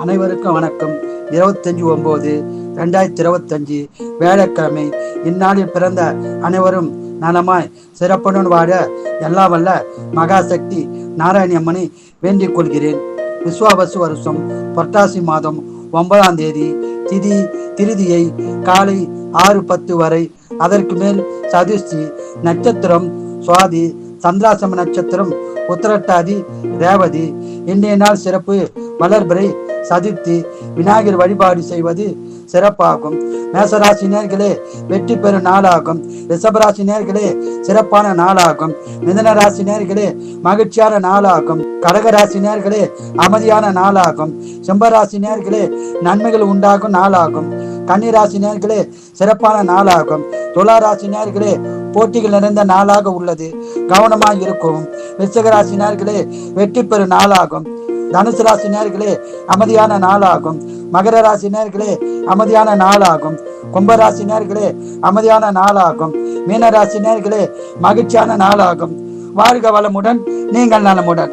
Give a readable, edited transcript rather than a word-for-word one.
அனைவருக்கும் வணக்கம். 25/9/2025 வேலைக்கிழமை. இந்நாளில் பிறந்த அனைவரும் நலமாய் சிறப்புடன் வாழ எல்லாம் வல்ல மகாசக்தி நாராயணியம்மனை வேண்டிக் கொள்கிறேன். விஸ்வாவசு வருஷம் புரட்டாசி மாதம் 9ஆம் தேதி திதி திருதியை காலை 6:10 வரை. அதற்கு மேல் சதுர்த்தி நட்சத்திரம் சுவாதி, சந்திராசம நட்சத்திரம் உத்திரட்டாதி, ரேவதி. இன்றைய நாள் சிறப்பு வளர்பிறை சதுர்த்தி. விநாயகர் வழிபாடு செய்வது சிறப்பாகும். மேசராசி நேர்களே வெற்றி பெறும் நாளாகும். ரிஷபராசி நேர்களே சிறப்பான நாளாகும். மிதுன ராசி நேர்களே மகிழ்ச்சியான நாளாகும். கடகராசி நேர்களே அமைதியான நாளாகும். சிம்மராசி நேர்களே நன்மைகள் உண்டாகும் நாளாகும். கன்னிராசி நேர்களே சிறப்பான நாளாகும். துளாராசி நேர்களே போட்டிகள் நிறைந்த நாளாக உள்ளது, கவனமாக இருக்கும். விருச்சிகராசி நேர்களே வெற்றி பெறும் நாளாகும். தனுசு ராசி நேர்களே அமைதியான நாளாகும். மகர ராசி நேர்களே அமைதியான நாளாகும். கும்பராசி நேர்களே அமைதியான நாளாகும். மீனராசி நேர்களே மகிழ்ச்சியான நாளாகும். வாழ்க வளமுடன், நீங்கள் நலமுடன்.